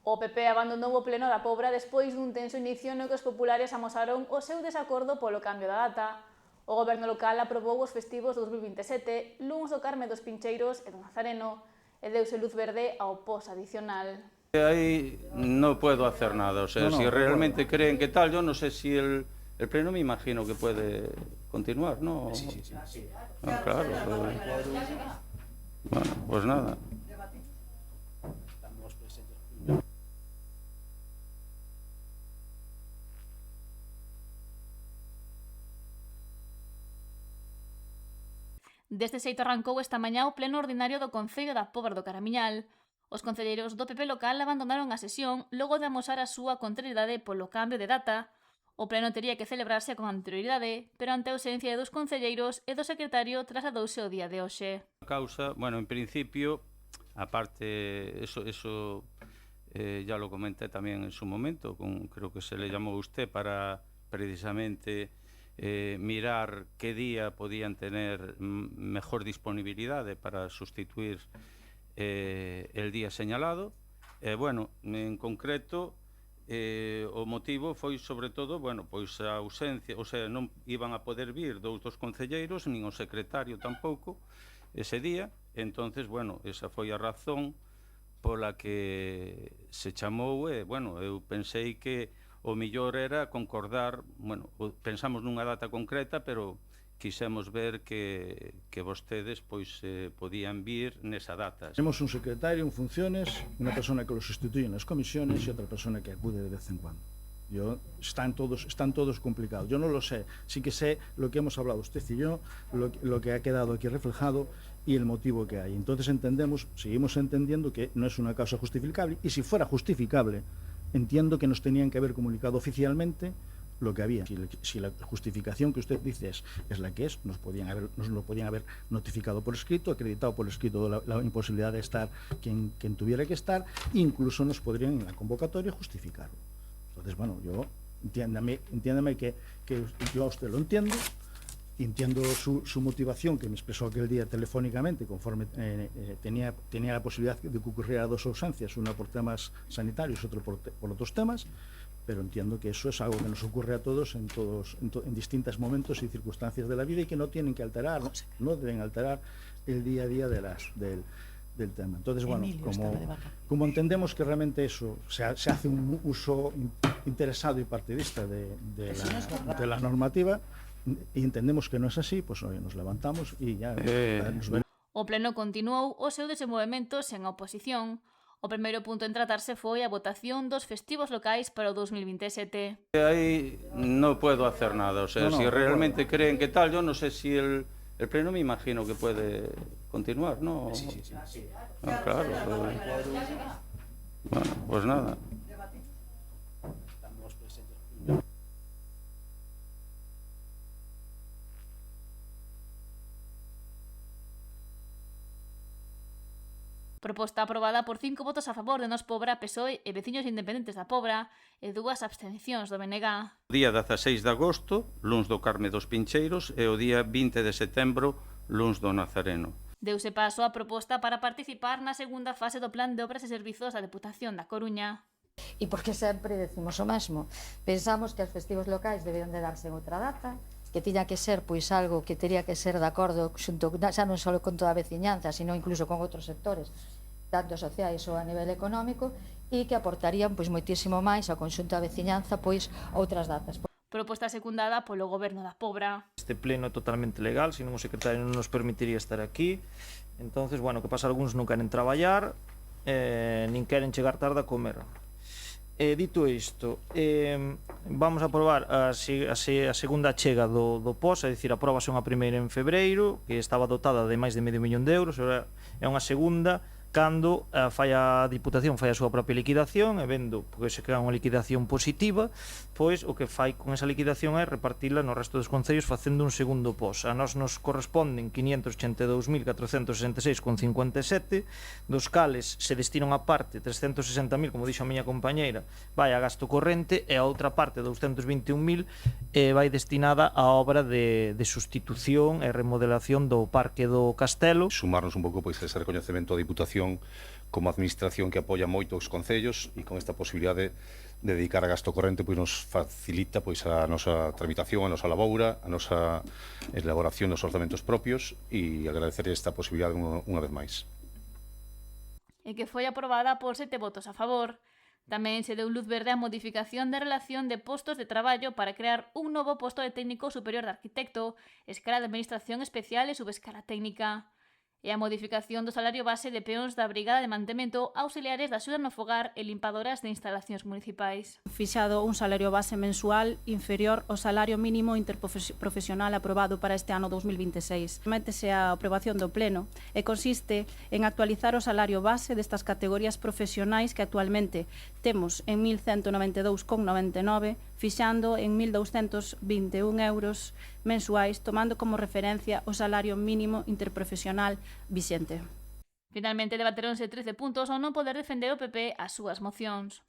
O PP abandonou o pleno da Pobra despois dun tenso inicio no que os populares amosaron o seu desacordo polo cambio da data. O goberno local aprobou os festivos 2027, luns do Carme dos Pincheiros e do Nazareno, e deuse luz verde ao pos adicional. Ahí no puedo hacer nada, o sea, si realmente creen que tal, yo no sé si el pleno me imagino que puede continuar, ¿no? Sí. Ah, claro, bueno, pues nada. Deste xeito arrancou esta mañá o pleno ordinario do Concello da Pobra do Caramiñal. Os concelleiros do PP local abandonaron a sesión logo de amosar a súa contrariedade polo cambio de data. O pleno tería que celebrarse con anterioridade, pero ante a ausencia dos concelleiros e do secretario trasladouse o día de hoxe. A causa, bueno, en principio, aparte, eso ya lo comenté también en su momento, creo que se le llamó a usted para precisamente mirar qué día podían tener mejor disponibilidad para sustituir el día señalado. Bueno, en concreto, o motivo foi sobre todo, bueno, pois a ausencia, o sea, non iban a poder vir doutros concelleiros, nin o secretario tampouco, ese día. Entonces, bueno, esa foi a razón pola que se chamou, bueno, eu pensei que o mellor era concordar, bueno, pensamos nunha data concreta, pero quisemos ver que vostedes pois podían vir nesa data. Tenemos un secretario en funciones, una persona que lo sustituye en las comisiones y otra persona que acude de vez en cuando. Están todos complicados. Yo no lo sé, sí que sé lo que hemos hablado usted y yo, lo que ha quedado aquí reflejado y el motivo que hay. Entonces seguimos entendiendo que no es una causa justificable, y si fuera justificable, entiendo que nos tenían que haber comunicado oficialmente lo que había. Si la justificación que usted dice es la que es, nos lo podían haber notificado por escrito, acreditado por escrito la imposibilidad de estar quien tuviera que estar, incluso nos podrían en la convocatoria justificarlo. Entonces, bueno, entiéndame que yo a usted lo entiendo su motivación, que me expresó aquel día telefónicamente, conforme tenía la posibilidad de que ocurriera dos ausencias, una por temas sanitarios, otra por otros temas, pero entiendo que eso es algo que nos ocurre a todos en distintos momentos y circunstancias de la vida y que no tienen que alterar, no deben alterar el día a día del tema. Entonces, bueno, como entendemos que realmente eso se hace un uso interesado y partidista de la normativa, e entendemos que non é así, pois hoy nos levantamos e ya nos veremos. O pleno continuou o seu desenvolvemento sen oposición. O primeiro punto en tratarse foi a votación dos festivos locais para o 2027. Ahí no puedo hacer nada, o sea, si realmente creen que tal, yo no sé si el pleno me imagino que puede continuar, ¿no? Sí. Ah, claro, bueno, pues nada. Proposta aprobada por 5 votos a favor de Nós Pobra, PSOE e veciños independentes da Pobra e 2 abstencións do BNG. O día 16 de agosto, luns do Carme dos Pincheiros, e o día 20 de setembro, luns do Nazareno. Deuse paso a proposta para participar na segunda fase do Plan de Obras e Servizos da Deputación da Coruña. E porque sempre decimos o mesmo, pensamos que os festivos locais deberían de darse en outra data, que tiña que ser pois algo que teria que ser de acordo xunto, xa non só con toda a veciñanza, sino incluso con outros sectores, tanto sociais ou a nivel económico, e que aportarían pois moitísimo máis ao conxunto da veciñanza pois outras datas. Proposta secundada polo Goberno da Pobra. Este pleno é totalmente legal, senón o secretario non nos permitiría estar aquí. Entonces, bueno, que pasa, algúns non queren traballar, nin queren chegar tarde a comer. Dito isto, vamos a aprobar a segunda chega do POS, é dicir, aprobase unha primeira en febreiro, que estaba dotada de máis de medio millón de euros, é unha segunda cando a Diputación fai a súa propia liquidación, e vendo que se crea unha liquidación positiva, pois o que fai con esa liquidación é repartila no resto dos concellos facendo un segundo POS. A nós nos corresponden 582.466,57, dos cales se destinan a parte 360.000, como dixo a miña compañeira, vai a gasto corrente, e a outra parte, 221.000, vai destinada a obra de sustitución e remodelación do Parque do Castelo. Sumarnos un pouco pois a ese recoñecemento da Diputación Administración como administración que apoia moito os concellos e con esta posibilidade de dedicar a gasto corrente pois nos facilita pois a nosa tramitación, a nosa laboura, a nosa elaboración dos orzamentos propios e agradecer esta posibilidade unha vez máis. E que foi aprobada por 7 votos a favor. Tamén se deu luz verde á modificación de relación de postos de traballo para crear un novo posto de técnico superior de arquitecto, escala de administración especial e subescala técnica. E a modificación do salario base de peóns da Brigada de Mantemento, auxiliares da axuda no fogar e limpadoras de instalacións municipais. Fixado un salario base mensual inferior ao salario mínimo interprofesional aprobado para este ano 2026. Métese a aprobación do Pleno e consiste en actualizar o salario base destas categorías profesionais que actualmente temos en 1.192,99, fixando en 1.221 euros mensuais, tomando como referencia o salario mínimo interprofesional vixente. Finalmente debateronse 13 puntos ao non poder defender o PP as súas mocións.